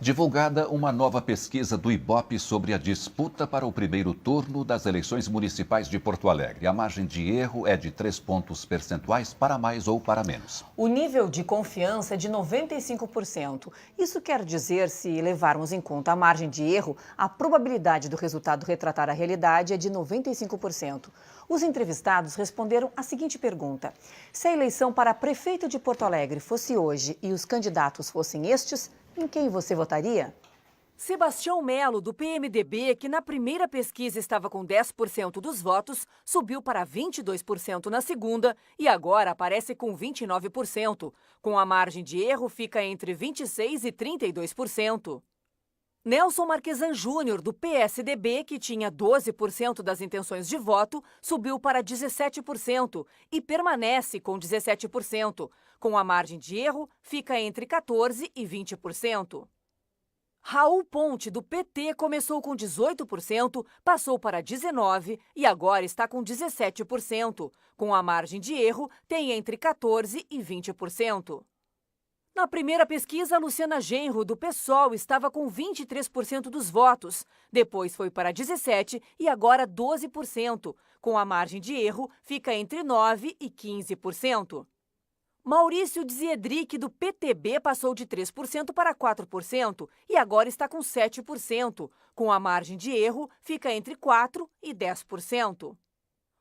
Divulgada uma nova pesquisa do Ibope sobre a disputa para o primeiro turno das eleições municipais de Porto Alegre. A margem de erro é de 3 pontos percentuais para mais ou para menos. O nível de confiança é de 95%. Isso quer dizer, se levarmos em conta a margem de erro, a probabilidade do resultado retratar a realidade é de 95%. Os entrevistados responderam a seguinte pergunta: se a eleição para prefeito de Porto Alegre fosse hoje e os candidatos fossem estes, em quem você votaria? Sebastião Melo, do PMDB, que na primeira pesquisa estava com 10% dos votos, subiu para 22% na segunda e agora aparece com 29%. Com a margem de erro, fica entre 26% e 32%. Nelson Marquesan Júnior, do PSDB, que tinha 12% das intenções de voto, subiu para 17% e permanece com 17%. Com a margem de erro, fica entre 14% e 20%. Raul Ponte, do PT, começou com 18%, passou para 19% e agora está com 17%. Com a margem de erro, tem entre 14% e 20%. Na primeira pesquisa, Luciana Genro, do PSOL, estava com 23% dos votos. Depois foi para 17% e agora 12%. Com a margem de erro, fica entre 9% e 15%. Maurício Dziedric, do PTB, passou de 3% para 4% e agora está com 7%. Com a margem de erro, fica entre 4% e 10%.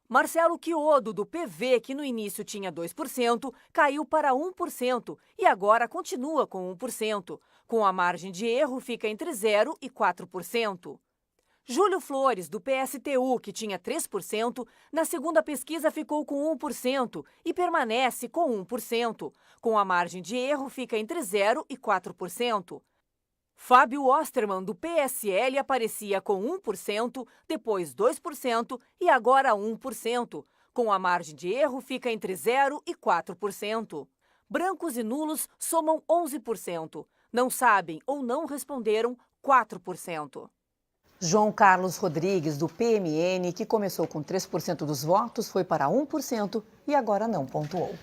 Marcelo Quiodo, do PV, que no início tinha 2%, caiu para 1% e agora continua com 1%. Com a margem de erro, fica entre 0% e 4%. Júlio Flores, do PSTU, que tinha 3%, na segunda pesquisa ficou com 1% e permanece com 1%. Com a margem de erro, fica entre 0% e 4%. Fábio Osterman, do PSL, aparecia com 1%, depois 2% e agora 1%. Com a margem de erro, fica entre 0% e 4%. Brancos e nulos somam 11%. Não sabem ou não responderam 4%. João Carlos Rodrigues, do PMN, que começou com 3% dos votos, foi para 1% e agora não pontuou.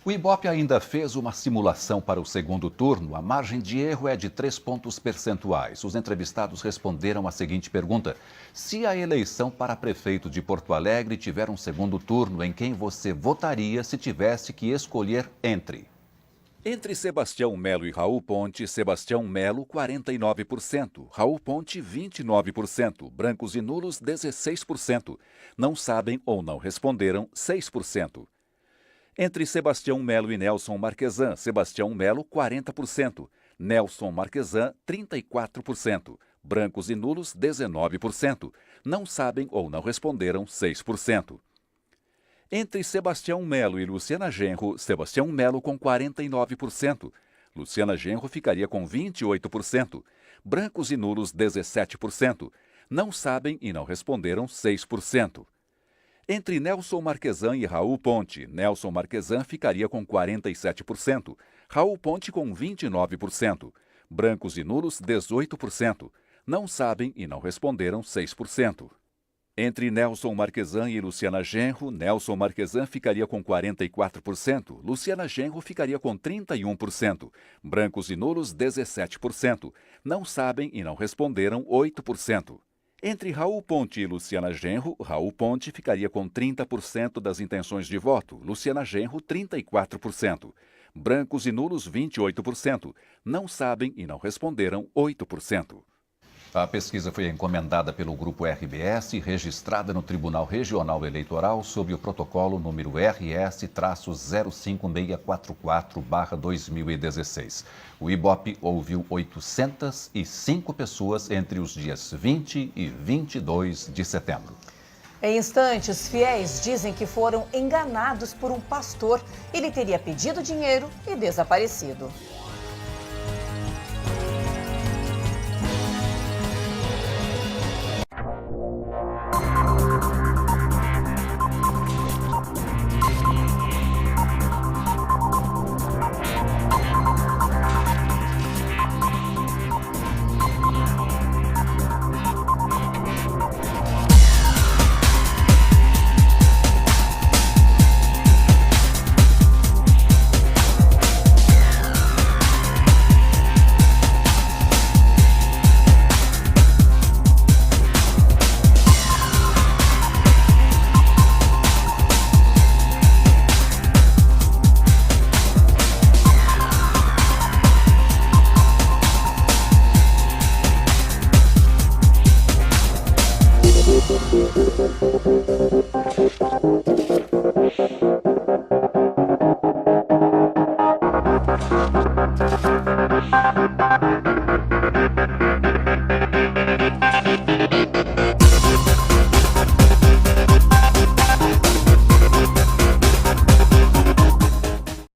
O Ibope ainda fez uma simulação para o segundo turno. A margem de erro é de 3 pontos percentuais. Os entrevistados responderam a seguinte pergunta: se a eleição para prefeito de Porto Alegre tiver um segundo turno, em quem você votaria se tivesse que escolher entre Sebastião Melo e Raul Ponte, Sebastião Melo, 49%, Raul Ponte, 29%, brancos e nulos, 16%, não sabem ou não responderam, 6%. Entre Sebastião Melo e Nelson Marquesan, Sebastião Melo, 40%, Nelson Marquesan, 34%, brancos e nulos, 19%, não sabem ou não responderam, 6%. Entre Sebastião Melo e Luciana Genro, Sebastião Melo com 49%. Luciana Genro ficaria com 28%. Brancos e nulos, 17%. Não sabem e não responderam, 6%. Entre Nelson Marquesan e Raul Ponte, Nelson Marquesan ficaria com 47%. Raul Ponte com 29%. Brancos e nulos, 18%. Não sabem e não responderam, 6%. Entre Nelson Marquesan e Luciana Genro, Nelson Marquesan ficaria com 44%, Luciana Genro ficaria com 31%, brancos e nulos 17%, não sabem e não responderam 8%. Entre Raul Ponte e Luciana Genro, Raul Ponte ficaria com 30% das intenções de voto, Luciana Genro 34%, brancos e nulos 28%, não sabem e não responderam 8%. A pesquisa foi encomendada pelo Grupo RBS e registrada no Tribunal Regional Eleitoral sob o protocolo número RS-56444/2016. O Ibope ouviu 805 pessoas entre os dias 20 e 22 de setembro. Em instantes, fiéis dizem que foram enganados por um pastor. Ele teria pedido dinheiro e desaparecido.